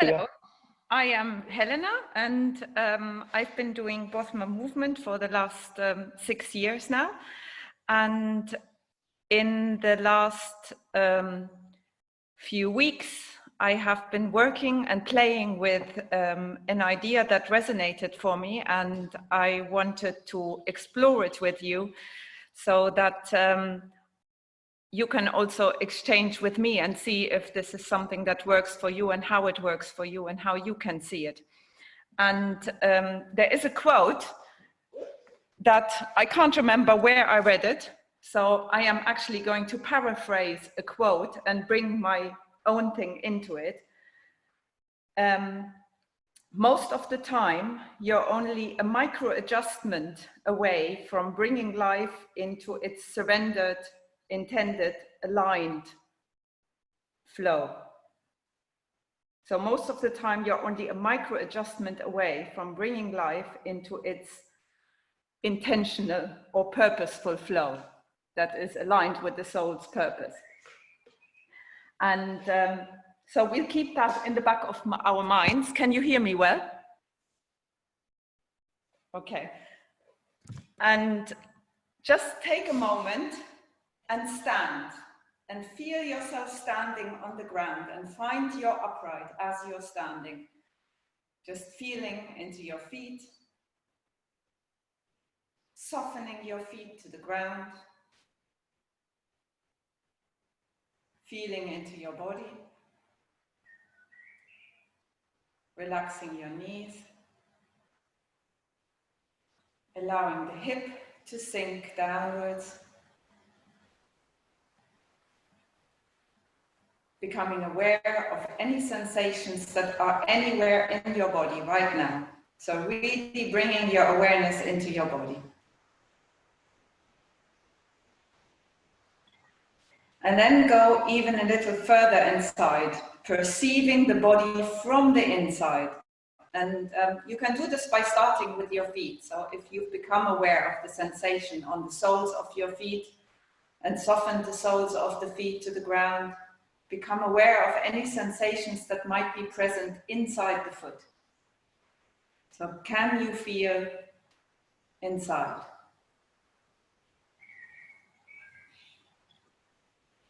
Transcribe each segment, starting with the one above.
Hello, I am Helena, and I've been doing Bothmer Movement for the last 6 years now. And in the last few weeks, I have been working and playing with an idea that resonated for me, and I wanted to explore it with you so that you can also exchange with me and see if this is something that works for you and how it works for you and how you can see it. And there is a quote that I can't remember where I read it, so I am actually going to paraphrase a quote and bring my own thing into it. Most of the time, you're only a micro adjustment away from bringing life into its surrendered, intended, aligned flow. So most of the time, you're only a micro adjustment away from bringing life into its intentional or purposeful flow that is aligned with the soul's purpose. And so we'll keep that in the back of our minds. Can you hear me well? Okay. And just take a moment and stand and feel yourself standing on the ground and find your upright as you're standing. Just feeling into your feet, softening your feet to the ground, feeling into your body, relaxing your knees, allowing the hip to sink downwards, becoming aware of any sensations that are anywhere in your body right now. So really bringing your awareness into your body. And then go even a little further inside, perceiving the body from the inside. And you can do this by starting with your feet. So if you've become aware of the sensation on the soles of your feet and softened the soles of the feet to the ground, become aware of any sensations that might be present inside the foot. So can you feel inside?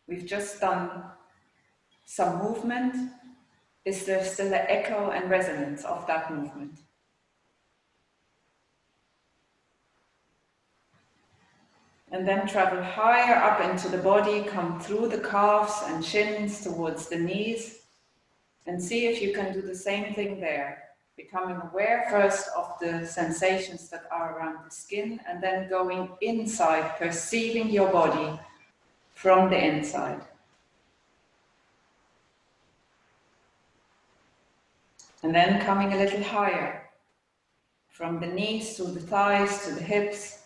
We've just done some movement. Is there still an echo and resonance of that movement? And then travel higher up into the body, come through the calves and shins towards the knees, and see if you can do the same thing there. Becoming aware first of the sensations that are around the skin, and then going inside, perceiving your body from the inside. And then coming a little higher, from the knees to the thighs to the hips.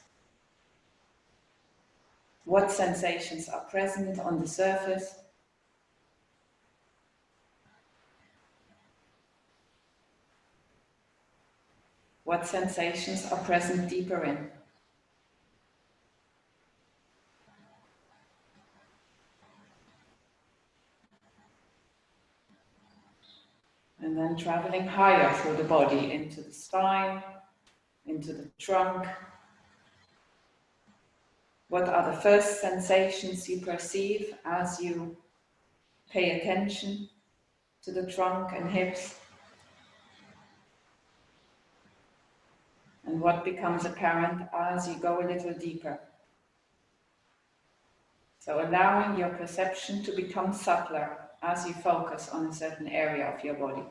What sensations are present on the surface? What sensations are present deeper in? And then traveling higher through the body, into the spine, into the trunk. What are the first sensations you perceive as you pay attention to the trunk and hips? And what becomes apparent as you go a little deeper? So allowing your perception to become subtler as you focus on a certain area of your body.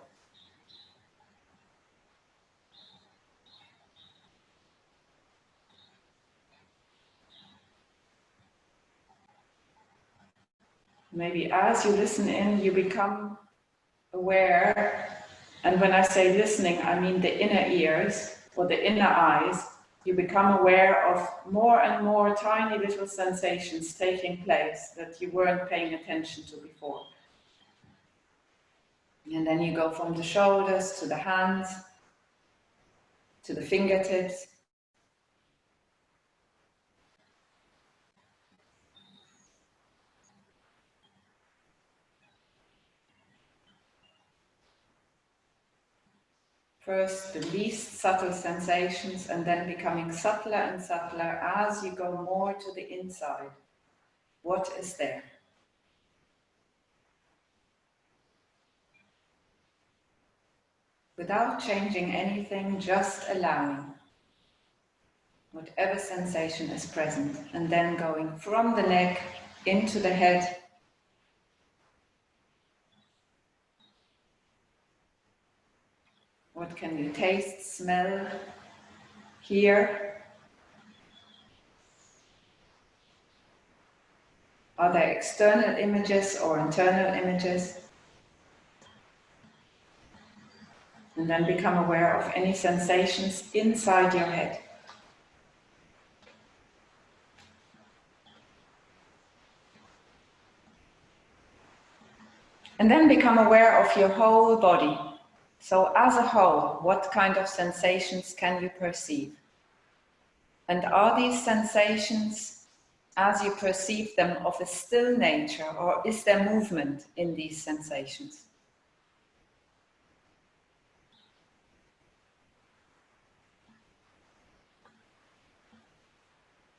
Maybe as you listen in, you become aware, and when I say listening, I mean the inner ears or the inner eyes. You become aware of more and more tiny little sensations taking place that you weren't paying attention to before. And then you go from the shoulders to the hands, to the fingertips. First the least subtle sensations and then becoming subtler and subtler as you go more to the inside. What is there? Without changing anything, just allowing whatever sensation is present, and then going from the neck into the head. What can you taste, smell, hear? Are there external images or internal images? And then become aware of any sensations inside your head. And then become aware of your whole body. So as a whole, what kind of sensations can you perceive? And are these sensations, as you perceive them, of a still nature, or is there movement in these sensations?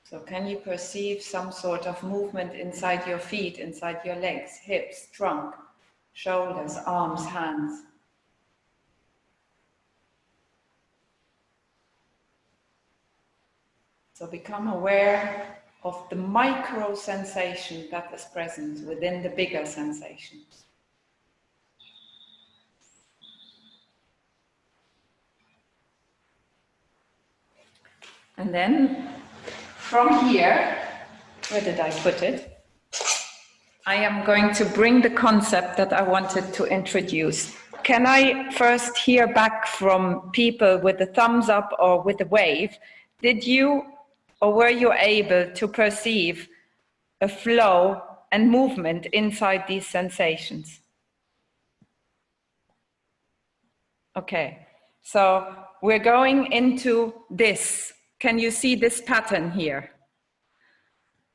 So can you perceive some sort of movement inside your feet, inside your legs, hips, trunk, shoulders, arms, hands? So become aware of the micro sensation that is present within the bigger sensation. And then from here, where did I put it? I am going to bring the concept that I wanted to introduce. Can I first hear back from people with a thumbs up or with a wave? Did you or were you able to perceive a flow and movement inside these sensations? Okay, so we're going into this. Can you see this pattern here?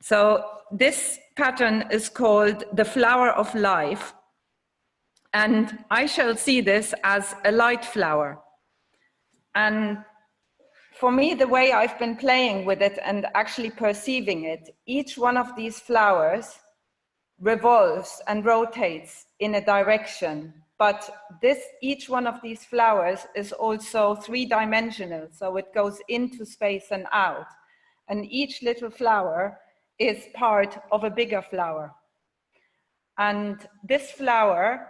So this pattern is called the flower of life. And I shall see this as a light flower. And for me, the way I've been playing with it and actually perceiving it, each one of these flowers revolves and rotates in a direction. But each one of these flowers is also three-dimensional, so it goes into space and out. And each little flower is part of a bigger flower. And this flower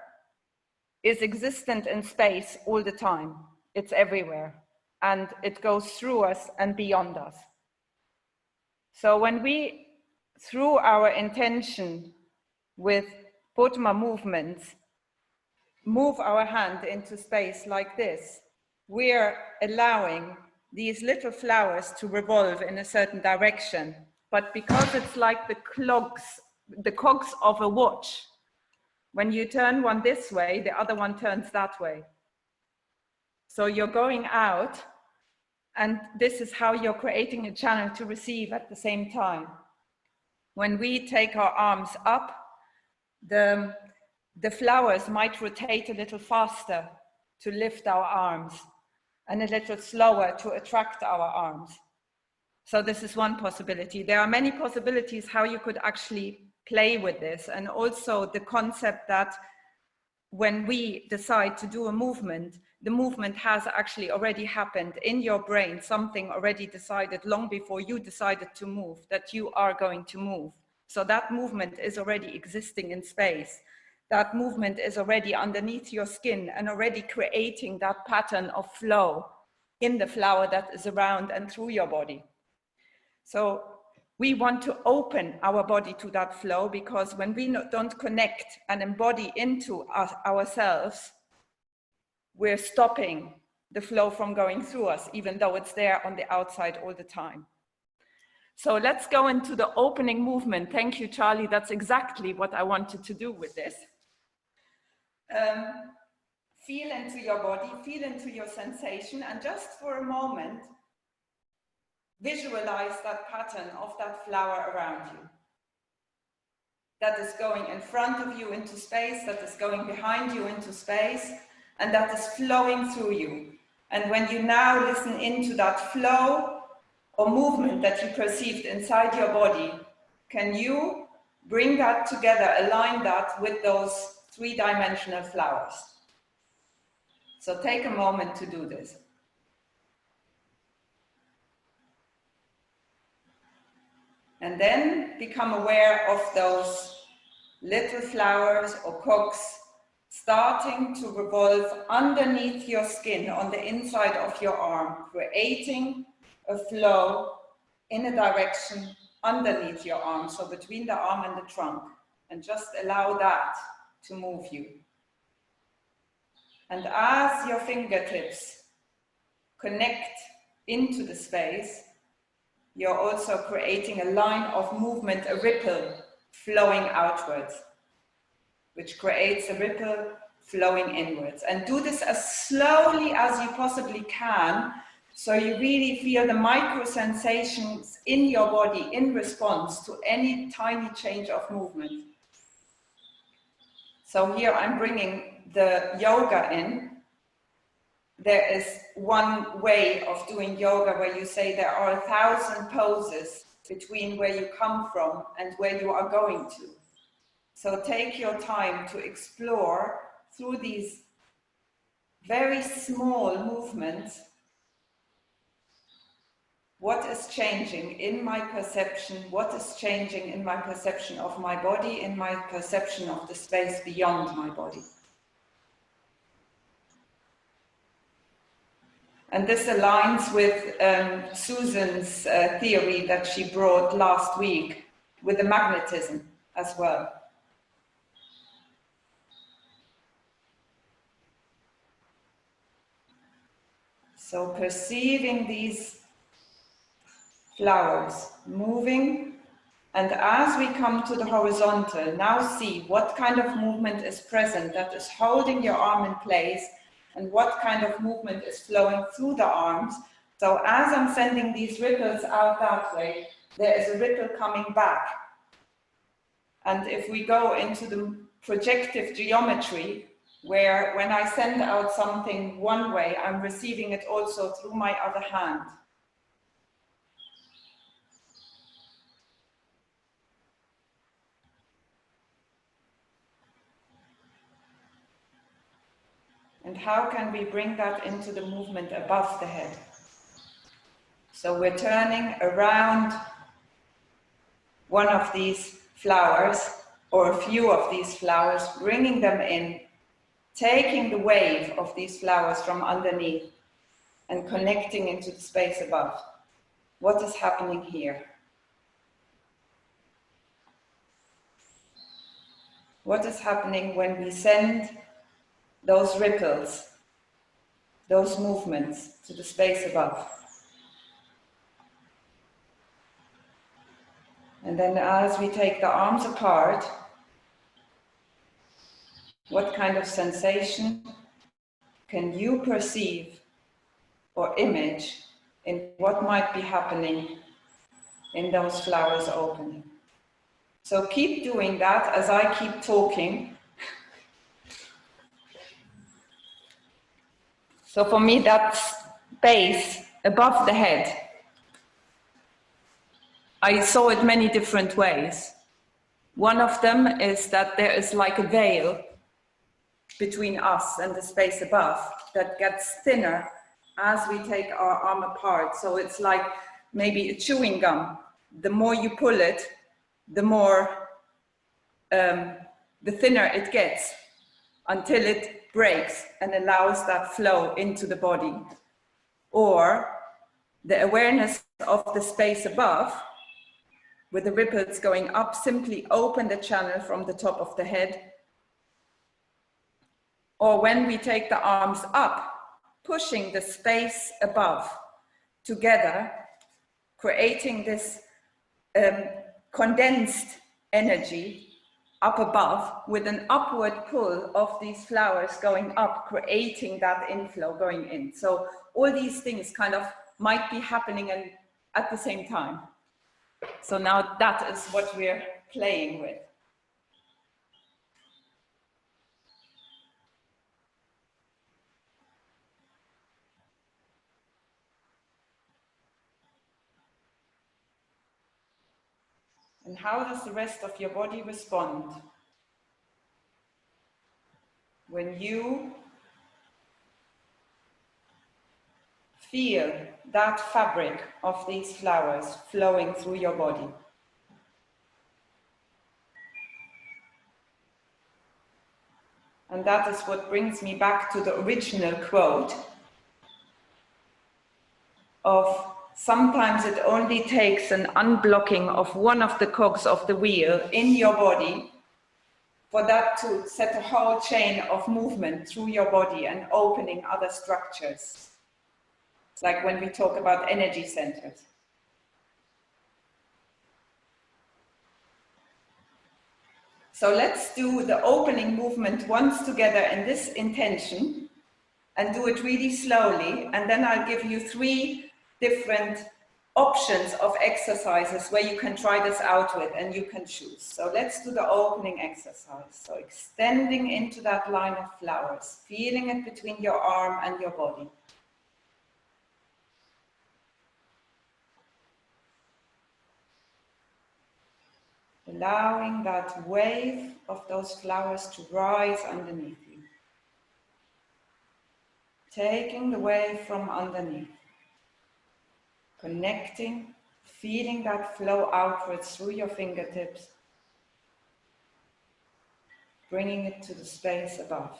is existent in space all the time. It's everywhere. And it goes through us and beyond us. So when we, through our intention with Bothmer movements, move our hand into space like this, we're allowing these little flowers to revolve in a certain direction. But because it's like the cogs of a watch, when you turn one this way, the other one turns that way. So you're going out, and this is how you're creating a channel to receive at the same time. When we take our arms up, the flowers might rotate a little faster to lift our arms, and a little slower to attract our arms. So this is one possibility. There are many possibilities how you could actually play with this, and also the concept that when we decide to do a movement, the movement has actually already happened in your brain, something already decided long before you decided to move, that you are going to move. So that movement is already existing in space. That movement is already underneath your skin and already creating that pattern of flow in the flower that is around and through your body. So we want to open our body to that flow, because when we don't connect and embody into ourselves, we're stopping the flow from going through us, even though it's there on the outside all the time. So let's go into the opening movement. Thank you, Charlie. That's exactly what I wanted to do with this. Feel into your body, feel into your sensation, and just for a moment, visualize that pattern of that flower around you. That is going in front of you into space, that is going behind you into space, and that is flowing through you. And when you now listen into that flow or movement that you perceived inside your body, can you bring that together, align that with those three-dimensional flowers? So take a moment to do this. And then become aware of those little flowers or cogs starting to revolve underneath your skin on the inside of your arm, creating a flow in a direction underneath your arm, so between the arm and the trunk, and just allow that to move you. And as your fingertips connect into the space, you're also creating a line of movement, a ripple flowing outwards, which creates a ripple flowing inwards. And do this as slowly as you possibly can, so you really feel the micro sensations in your body in response to any tiny change of movement. So here I'm bringing the yoga in. There is one way of doing yoga where you say there are 1,000 poses between where you come from and where you are going to. So take your time to explore through these very small movements what is changing in my perception, what is changing in my perception of my body, in my perception of the space beyond my body. And this aligns with Susan's theory that she brought last week with the magnetism as well. So perceiving these flowers moving, and as we come to the horizontal, now see what kind of movement is present that is holding your arm in place, and what kind of movement is flowing through the arms. So as I'm sending these ripples out that way, there is a ripple coming back. And if we go into the projective geometry, where when I send out something one way, I'm receiving it also through my other hand. And how can we bring that into the movement above the head? So we're turning around one of these flowers, or a few of these flowers, bringing them in, taking the wave of these flowers from underneath and connecting into the space above. What is happening here? What is happening when we send those ripples, those movements to the space above? And then as we take the arms apart, what kind of sensation can you perceive or image in what might be happening in those flowers opening? So keep doing that as I keep talking. So for me, that space above the head, I saw it many different ways. One of them is that there is like a veil between us and the space above that gets thinner as we take our arm apart. So it's like maybe a chewing gum. The more you pull it, the more, the thinner it gets until it breaks and allows that flow into the body. Or the awareness of the space above, with the ripples going up, simply open the channel from the top of the head. Or when we take the arms up, pushing the space above together, creating this condensed energy up above with an upward pull of these flowers going up, creating that inflow going in. So all these things kind of might be happening at the same time. So now that is what we're playing with. And how does the rest of your body respond when you feel that fabric of these flowers flowing through your body? And that is what brings me back to the original quote of sometimes it only takes an unblocking of one of the cogs of the wheel in your body for that to set a whole chain of movement through your body and opening other structures. Like when we talk about energy centers. So let's do the opening movement once together in this intention and do it really slowly. And then I'll give you 3 different options of exercises where you can try this out with and you can choose. So let's do the opening exercise. So extending into that line of flowers, feeling it between your arm and your body. Allowing that wave of those flowers to rise underneath you. Taking the wave from underneath. Connecting, feeling that flow outwards through your fingertips. Bringing it to the space above.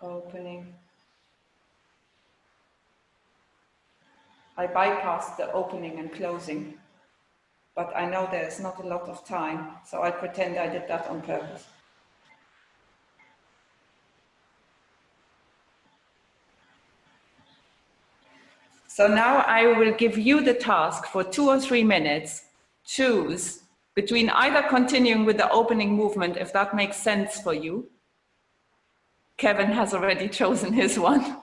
Opening. I bypassed the opening and closing, but I know there's not a lot of time, so I pretend I did that on purpose. So now I will give you the task for 2 or 3 minutes. Choose between either continuing with the opening movement, if that makes sense for you. Kevin has already chosen his one.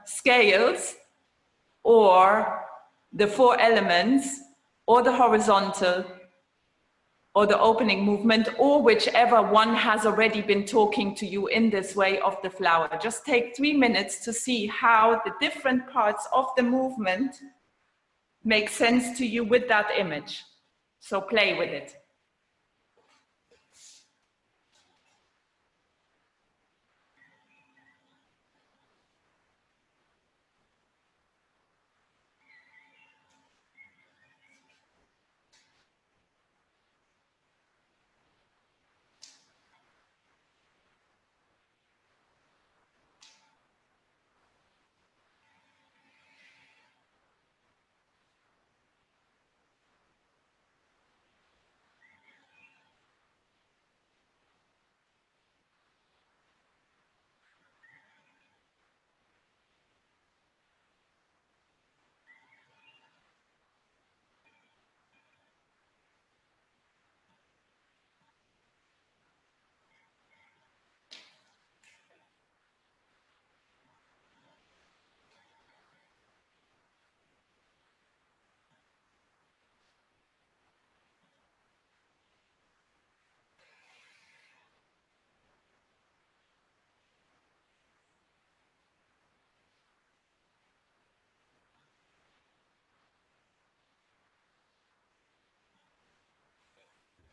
Scales, or the 4 elements, or the horizontal, or the opening movement, or whichever one has already been talking to you in this way of the flower. Just take 3 minutes to see how the different parts of the movement make sense to you with that image. So play with it.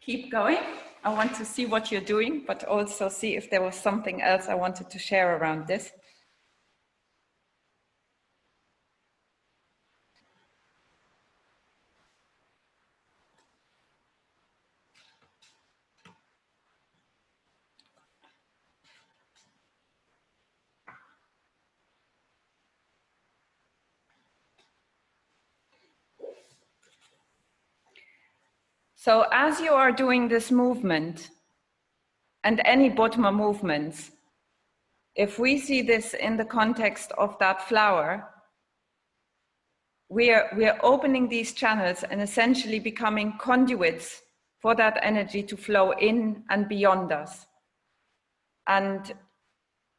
Keep going. I want to see what you're doing, but also see if there was something else I wanted to share around this. So as you are doing this movement, and any Bothmer movements, if we see this in the context of that flower, we are opening these channels and essentially becoming conduits for that energy to flow in and beyond us. And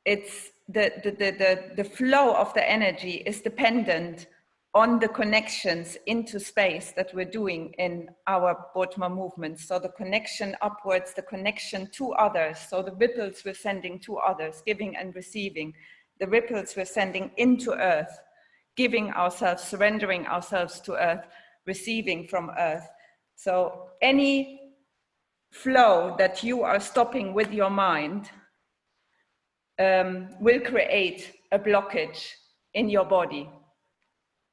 it's the flow of the energy is dependent on the connections into space that we're doing in our Bothmer movements. So the connection upwards, the connection to others, so the ripples we're sending to others, giving and receiving, the ripples we're sending into Earth, giving ourselves, surrendering ourselves to Earth, receiving from Earth. So any flow that you are stopping with your mind will create a blockage in your body.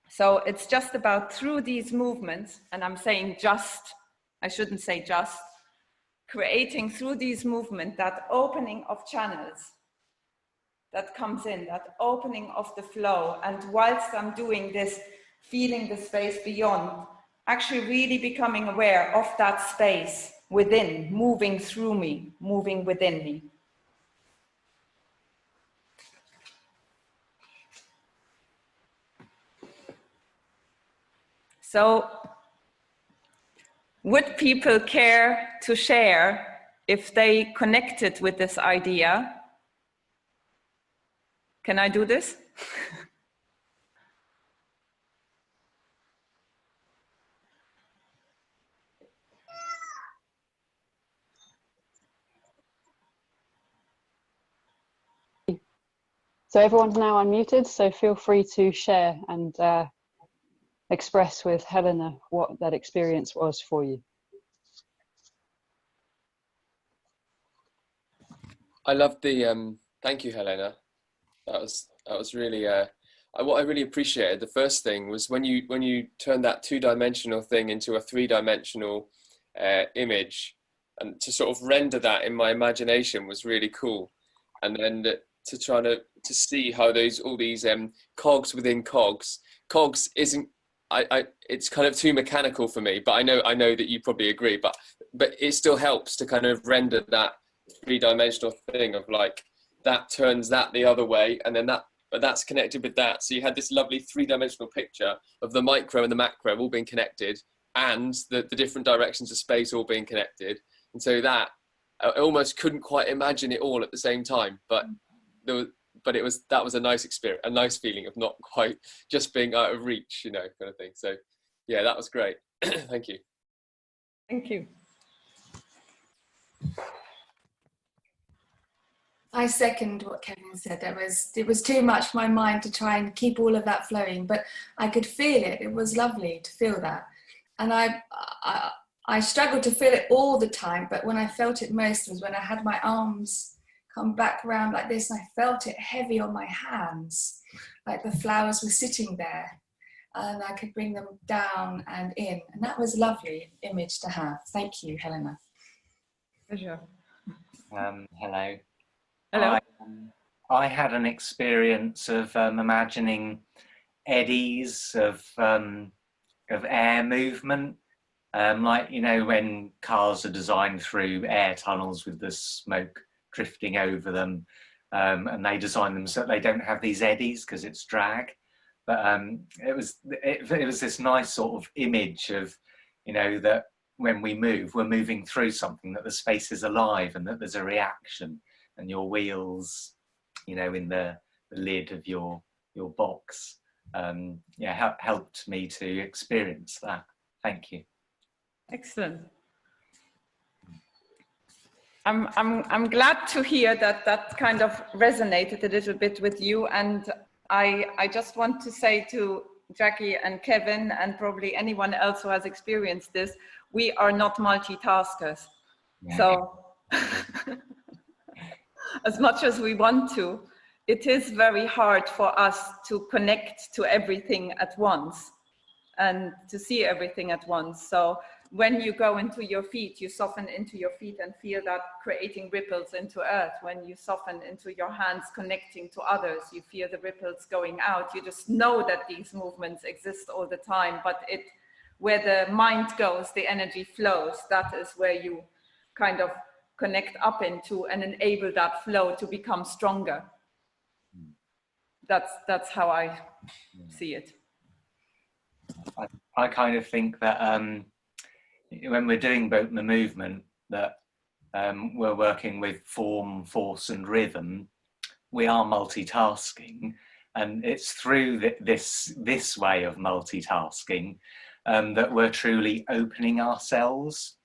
So it's just about through these movements, and I'm saying just, I shouldn't say just, creating through these movements that opening of channels that comes in, that opening of the flow. And whilst I'm doing this, feeling the space beyond, actually really becoming aware of that space within, moving through me, moving within me. So, would people care to share if they connected with this idea? Can I do this? So everyone's now unmuted, so feel free to share and express with Helena what that experience was for you. I loved the, thank you, Helena. That was really, what I really appreciated, the first thing was when you turned that two-dimensional thing into a three-dimensional image, and to sort of render that in my imagination was really cool. And then to try to see how all these cogs within cogs isn't, it's kind of too mechanical for me, but I know that you probably agree, but it still helps to kind of render that three-dimensional thing of like, that turns that the other way, and then that's connected with that. So you had this lovely three-dimensional picture of the micro and the macro all being connected, and the different directions of space all being connected. And so that, I almost couldn't quite imagine it all at the same time, but that was a nice experience, a nice feeling of not quite just being out of reach, you know, kind of thing. So yeah, that was great. Thank you. Thank you. I second what Kevin said. It was too much for my mind to try and keep all of that flowing, but I could feel it. It was lovely to feel that. And I struggled to feel it all the time, but when I felt it most was when I had my arms come back around like this, and I felt it heavy on my hands, like the flowers were sitting there, and I could bring them down and in. And that was a lovely image to have. Thank you, Helena. Pleasure. Hello. Hello. I had an experience of imagining eddies of air movement, like, you know, when cars are designed through air tunnels with the smoke drifting over them, and they design them so they don't have these eddies because it's drag. But it was this nice sort of image of, you know, that when we move, we're moving through something, that the space is alive and that there's a reaction. And your wheels, you know, in the lid of your box, yeah, helped me to experience that. Thank you. Excellent. I'm glad to hear that kind of resonated a little bit with you. And I just want to say to Jackie and Kevin, and probably anyone else who has experienced this, we are not multitaskers. Yeah. So as much as we want to, it is very hard for us to connect to everything at once and to see everything at once. So when you go into your feet, you soften into your feet and feel that creating ripples into earth. When you soften into your hands, connecting to others, you feel the ripples going out. You just know that these movements exist all the time, but where the mind goes, the energy flows. That is where you kind of connect up into and enable that flow to become stronger. That's how I see it. I kind of think that when we're doing Bothmer movement, that we're working with form, force and rhythm. We are multitasking, and it's through this way of multitasking that we're truly opening ourselves.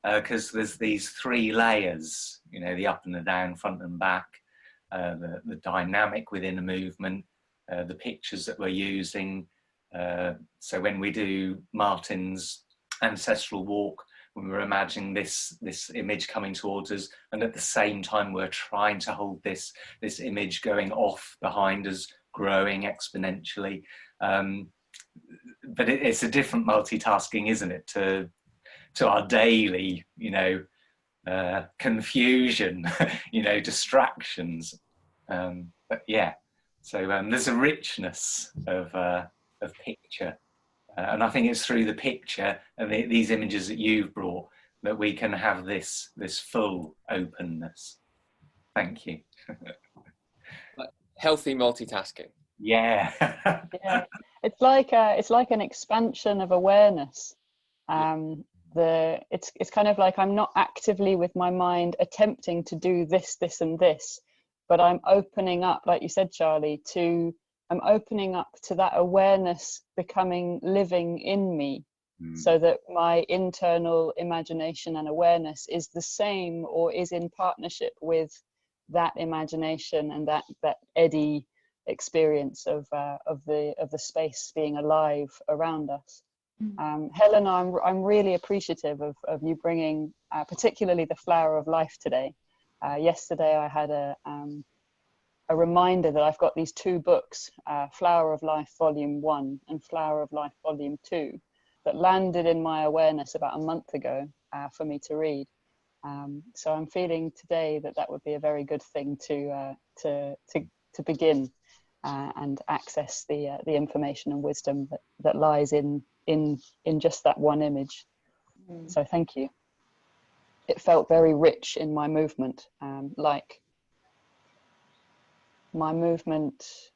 Because there's these three layers, you know, the up and the down, front and back, the dynamic within a movement, the pictures that we're using. So when we do Martin's ancestral walk, when we're imagining this image coming towards us, and at the same time we're trying to hold this image going off behind us, growing exponentially. But it's a different multitasking, isn't it, to our daily, confusion, distractions. But yeah, so there's a richness of picture. And I think it's through the picture and these images that you've brought that we can have this full openness. Thank you. Healthy multitasking. Yeah. Yeah, it's like an expansion of awareness. It's kind of like I'm not actively with my mind attempting to do this, and this, but I'm opening up, like you said, Charlie, I'm opening up to that awareness becoming living in me, so that my internal imagination and awareness is the same or is in partnership with that imagination and that eddy experience of the space being alive around us. Helena, I'm really appreciative of you bringing particularly the flower of life today. Yesterday I had a reminder that I've got these two books, Flower of Life Volume 1 and Flower of Life Volume 2, that landed in my awareness about a month ago for me to read. So I'm feeling today that would be a very good thing to begin and access the information and wisdom that lies in just that one image. So thank you. It felt very rich in my movement, like my movement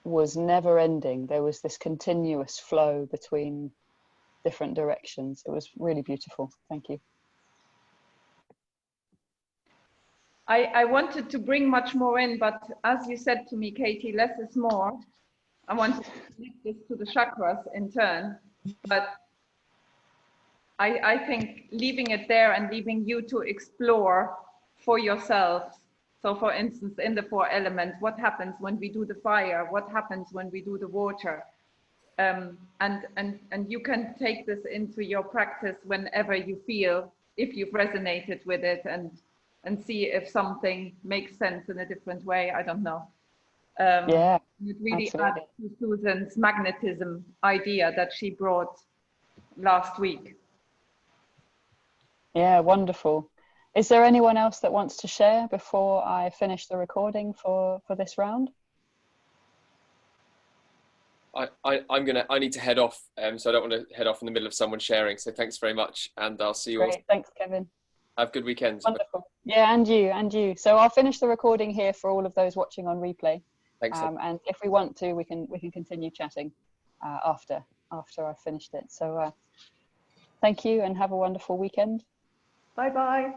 was never ending. There was this continuous flow between different directions. It was really beautiful. Thank you. I wanted to bring much more in, but as you said to me, Katie, less is more. I wanted to connect this to the chakras in turn, but I think leaving it there and leaving you to explore for yourselves. So for instance, in the 4 elements, what happens when we do the fire? What happens when we do the water? And you can take this into your practice whenever you feel, if you've resonated with it, and see if something makes sense in a different way. I don't know. Yeah, it really absolutely. adds to Susan's magnetism idea that she brought last week. Yeah, wonderful. Is there anyone else that wants to share before I finish the recording for this round? I need to head off, so I don't want to head off in the middle of someone sharing. So thanks very much, and I'll see you all. Thanks, Kevin. Have good weekends. Wonderful. Yeah, and you. So I'll finish the recording here for all of those watching on replay. Thanks. And if we want to, we can continue chatting after I've finished it. So thank you and have a wonderful weekend. Bye-bye.